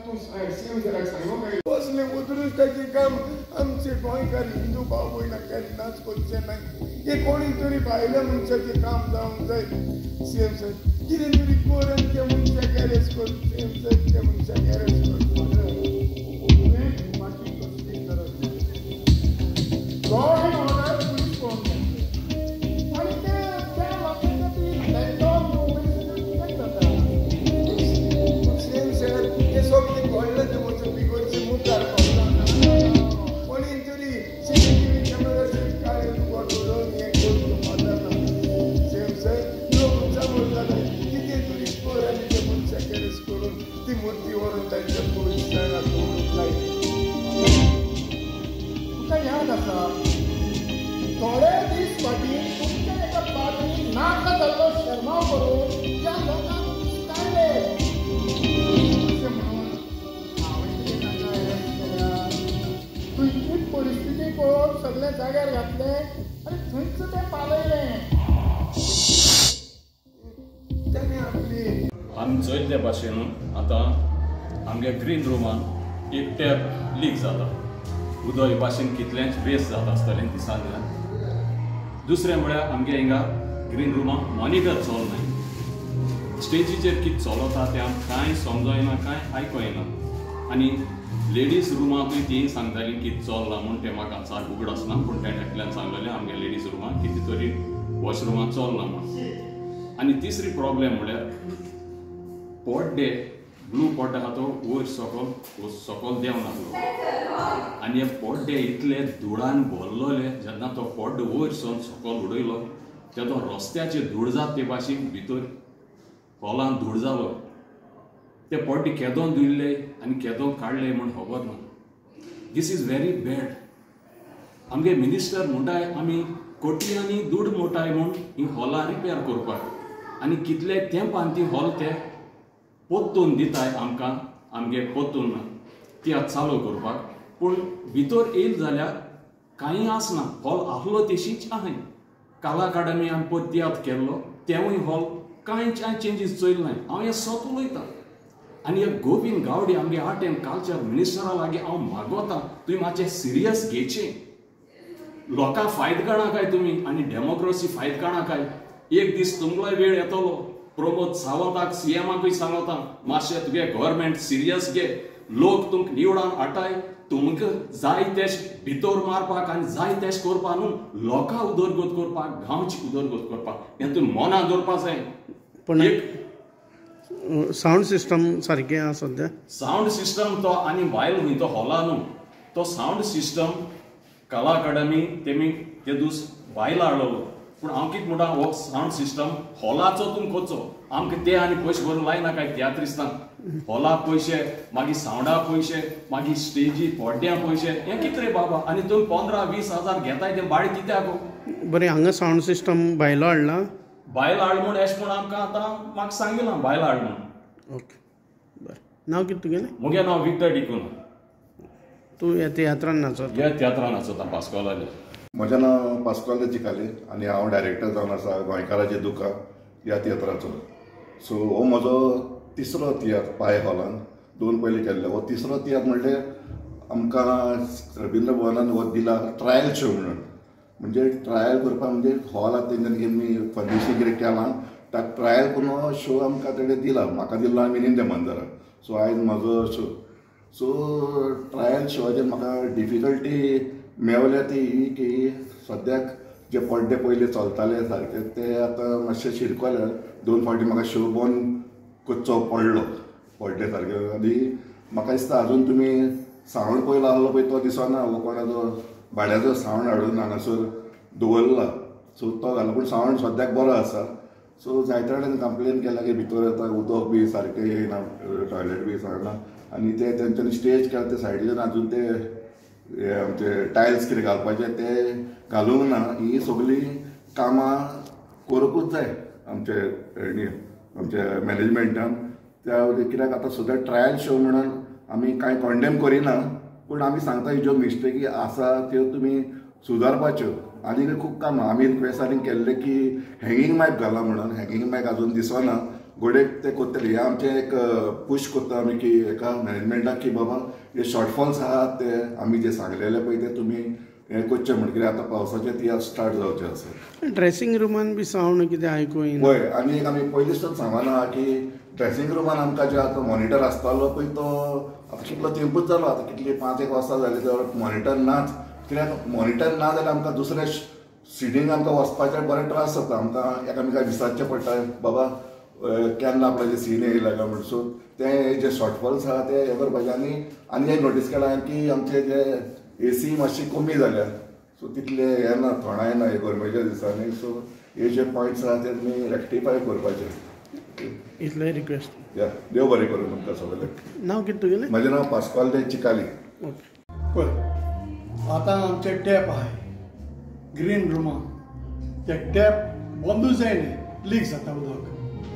तूं शिवसराक सांगो काय कसले उदृश्टाचें काम आमचे गोंयकार हिंदू भाव भयणां केन्नाच करचे नाय हे कोणी तरी भायल्या मनशाचें काम जावंक जाय सीएम साहेब कितें तरी कर आनी त्या मनशाक अरेस्ट कर सीएम साहेब त्या मनशाक अरेस्ट कर तुवें कसली गरज ना लॉ एंड ऑर्डर पुलीस कोण आनी त्या लोकांच्या ती लँडलॉर्ड मुवमेंट जाता सीएम साहेब हे सगळें घडलें तें वचून बिगोरचे मुखार पावला कोणी तरी सीसीटीव्ही कॅमेराचेर काडून वाडोवन हें करून मारना सीएम साहेब लोक समोर जाले कितें तरी कर आनी त्या मनशाक अरेस्ट करून ती मूर्ती व्हरून तांच्या पोलीस स्टेशनार दवरूंक जाय तुका याद आसा थोडे दीस फाटीं तुमच्या एका बातमीन नाका जाल्लो शर्माव करून त्या लोकांक काडले अशें म्हणून हांवें कितें ताका अरेस्ट केल्या थंयची परिस्थिती पळोवन सगळे जाग्यार घातले आनी थंयच तें पालयलें ताणें आपली आमी चयल्ले भाशेन आतां आमगे ग्रीन रुमान एक टॅप लीक जाता उदक हे भाशेन कितलेंच वेस्ट जात आसतलें दिसांतल्यान दुसरें म्हळ्यार आमगे हिंगा ग्रीन रुमान मॉनिटर चलनाय स्टेजीचेर कितें चलता तें आमकां कांय समजयना कांय आयकोयना आनी लेडीज रुमांतूय ती सांगतालीं कितें चलना म्हूण तें म्हाका सारकें उगड आसना पूण तें एकल्यान सांगलेलें आमगे लेडीज रुमान कितें तरी वॉशरुमांत चलना म्हूण आनी तिसरी प्रॉब्लेम म्हळ्यार पड्डे ब्लू पड्डे आहा तो वयर सकयल देंवन आहलो आनी हे पड्डे इतले धुळान भरलोले जेन्ना तो पड्डो वयर सावन सकयल उडयलो तेदो रस्त्याचेर धूळ जाता ते भाशेन भितर हॉलान धूळ जालो ते पड्डे केदोन दिल्ले आनी केदोन काडले म्हूण खबर ना दीस इज व्हेरी बॅड आमगे मिनिस्टर म्हणटाय आमी कोटयांनी दूड मोटाय म्हूण ही हॉलां रिपेर करपाक आनी कितले तेंपान ती हॉल ते पोत्तून दिताय आमकां आमगे पोत्तून तियात्र चालू करपाक पूण भितर येयले जाल्यार कांय आसना हॉल आहलो तशीच आहाय कला अकाडमी आमी पळय तियात्र केल्लो तेवूय हॉल कांयच चेंजीस चोयल नाय हांव हें सोत उलयतां आनी हे गोविंद गावडे आमगे आर्ट एंड कल्चर मिनिस्टरा लागीं हांव मागोतां तुवें मातशें सिरियस घेवचें लोकां फायद काडा काय तुमी आनी डेमोक्रेसी फायद काडा काय एक दीस तुमकांय वेळ येतलो प्रमोद सावंताक सीएमाकूय सांगता मातशें तुगे गव्हर्मेंट सिरियस घे लोक तुमकां निवडान हाडटाय तुमकां जाय तेश भितर मारपाक आनी जाय तेश करपाक न्हू लोकां उदरगत करपाक गांवची उदरगत करपाक हें तुमी मनां दवरपाक जाय पूण सावंड सिस्टम सारकें आसा सद्या सावंड सिस्टम तो आनी भायर खंय तो हॉला न्हू तो सावंड सिस्टम कला अकाडमी तेमी ते दीस भायलो हाडलो पूण हांव कितें म्हणटा हो सावंड सिस्टम हॉलाचो तुमी करचो आमकां ते आनी पयशे भरून लायना काय तियात्रिस्तांक हॉला पयशे मागीर सावंडा पयशे मागीर स्टेजी पड्ड्या पयशे हें कितें रे बाबा आनी तुमी 15-20 हजार घेताय तें भाडें कित्याक बरें हांगा सावंड सिस्टम भायलो हाडला भायलो हाड म्हूण एश म्हूण आमकां आतां म्हाका सांगिलां भायलो हाड म्हूण ओके बरें नांव कितें तुगेलें मुगे नांव विक्टर डिकून तूं ह्या तियात्रान नाचता ह्या तियात्रान नाचता पास्कोलाले म्हजें नांव पास्कोल चिकाले आनी हांव डायरेक्टर जावन आसा गोंयकाराचें दुकां ह्या तियात्राचो सो हो म्हजो तिसरो तियात्र पाय हॉलान 2 पयलीं केल्ले हो तिसरो तियात्र म्हणल्यार आमकां रविंद्र भवनान हो दिला ट्रायल शो म्हणून म्हणजे ट्रायल करपाक म्हणजे हॉल आतां तेंच्यांनी आमी फर्निशींग कितें केलां ताका ट्रायल करून हो शो आमकां तेणें दिला म्हाका दिल्लो आमी मिनीन देमांदरा सो आयज म्हजो शो सो ट्रायल शोवाचेर म्हाका डिफिकल्टी मेवल्या ती ही की सद्याक जे पड्डे पयलीं चलताले सारके ते आतां मातशे शिरकोले 2 फावटी म्हाका शो बंद करचो पडलो पड्डे सारके आनी म्हाका दिसता आजून तुमी सावंड पयलो आहलो पळय तो दिसना हो कोणाचो भाड्याचो सावंड हाडून हांगासर दवरला सो तो घालो पूण सावंड सद्याक बरो आसा सो जायते कडेन कंप्लेन केला की भितर येता उदक बी सारकें येयना टॉयलेट बी सांगना आनी ते तेंच्यांनी स्टेज केला ते सायडीच्यान आजून ते आमचे टायल्स कितें घालपाचे ते घालूंक ना ही सगळीं कामां करूंकूच जाय आमचे आमच्या मॅनेजमेंटान त्या कित्याक आतां सुद्दां ट्रायल शो म्हणून आमी कांय कॉन्डेम करिना पूण आमी सांगता ज्यो मिस्टेकी आसा त्यो तुमी सुदारपाच्यो आनी खूब कामां आमी रिक्वेस्टांनी केल्ले की हँगींग मायक घाला म्हणून हँगींग मायक आजून दिसना घोडेक ते कोत्तले हे आमचे एक पुश करता आमी की एका मॅनेजमेंटाक की बाबा हे शॉर्टफॉल्स आहात ते आमी जे सांगलेले पळय ते तुमी हे करचे म्हण कितें आतां पावसाचे तियार स्टार्ट जावचे आसा. ड्रेसिंग रूमान बी सावंड कितें आयकूं येना. हय आनी एक आमी पयलींच सांगना की ड्रेसिंग रूमान आमकां जे आतां मॉनिटर आसतालो पळय तो आतां कितलो तेंपूच जालो आतां कितली 5-1 वर्सां जाली तर मॉनिटर नाच. कित्याक मॉनिटर ना जाल्यार आमकां दुसऱ्या सिटींग आमकां वचपाचें बरें त्रास जाता. आमकां एकामेकाक विचारचें पडटा बाबा केन्ना आपल्याचें सीन येयला काय म्हण. सो ते जे शॉर्टफॉल्स आहा ते हे करपाचे. आनी एक नोटीस केला की आमचे जे AC मातशी कमी जाल्या. सो तितले हे ना थोडाय ना हे गरमेच्या दिसांनी. सो हे जे पॉयंट्स आहा ते तुमी रेक्टिफाय करपाचे. इतलें रिक्वेस्ट. या देव बरें करूं तुमकां सगळ्यांक. नांव कितें तुगेलें? म्हजें नांव पास्कॉल दे चिकाली. ओके. पळय आतां आमचे टॅप आहाय ग्रीन रुमान ते टॅप बंदूच जायना लीक जाता उदक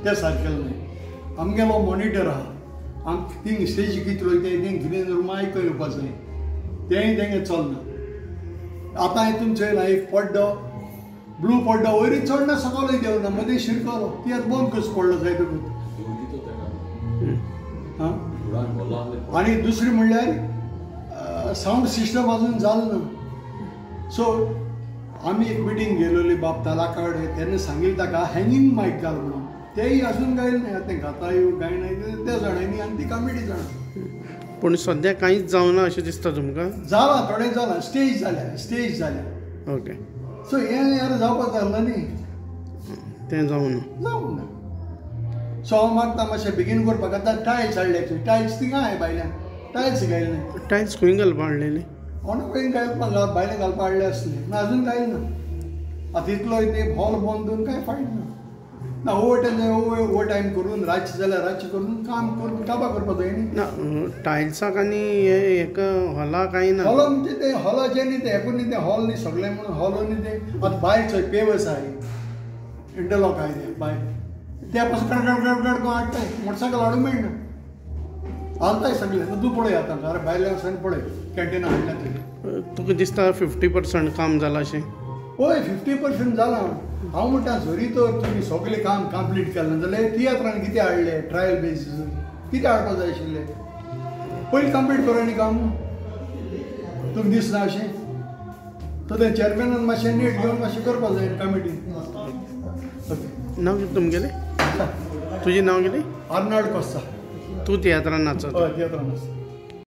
ते सारकें न्हय. आमगेलो मॉनिटर आहा आम थिंग स्टेजी कितें वयता तें ग्रीन रुमा आयकून येवपा जाय तेंय तेंगे चलना. आतां हितून चोयना एक पड्डो ब्लू पड्डो वयरी चडना सकयल देंवना मदीं शिरकलो ती आतां बंद कस पडलो जाय तुका. आनी दुसरी म्हणल्यार सावंड सिस्टम अजून जालें ना. सो आमी एक मिटींग गेलोली बाब ताला कडेन तेन्ना सांगिल्लें ताका हँगींग मायक घाल म्हणून. तेय अजून गायले ना तें घाताय गायनाय त्या जाणांनी आनी ती कमिटी जाणा. पूण सद्या कांयच जावना अशें दिसता तुमकां? जाला थोडें जाला स्टेज जाल्या. ओके. सो हें यार जावपाक जालना न्ही तें जावना. जावंक ना. सो हांव मागता मातशें बेगीन करपाक. आतां टायल्स हाडल्याचे टायल्स थिंगा हाय भायल्यान टायल्स घायले ना. टायल्स खंय घालपा हाडलेली? कोणा खंय घालपाक भायल्यान घालपाक हाडले आसले ना अजून घायल ना. आतां इतलो ते हॉल बंद करून कांय फायद ना. ना ओवर टायम करून रातचे जाल्यार रातचे करून काम करून काबार करपाक जाय न्ही. ना टायल्साक आनी हेका हॉला कांय ना. हॉल म्हणजे ते हॉलाचे न्ही ते हेकून न्ही ते हॉल न्ही सगळें म्हणून हॉल न्ही ते आतां भायर चोय पेवर्स आहाय इंटरलॉक आहाय ते भायर ते पासून कडकड करून हाडटाय मोटरसायकल हाडूंक मेळना. हालताय सगळें तूं पळय आतां घरा भायल्यान वचून पळय कॅन्टीन हाडल्या तरी. तुका दिसता 50% काम जालां अशें? हय 50% जालां. हांव म्हणटा जरी तर तुमी सगळें काम कंप्लीट केलें जाल्यार तियात्रान कितें हाडलें ट्रायल बेसीस कितें हाडपाक जाय आशिल्लें. पयलीं कंप्लीट कर आनी काम तुमकां दिसना अशें. तर ते चॅरमॅनान मातशें नीट घेवन मातशें करपाक जाय कमिटी. नांव कितें तुमगेलें? तुजें नांव कितें? Arnold Costa. तूं तियात्रान नाचता? हय तियात्रान नाचता.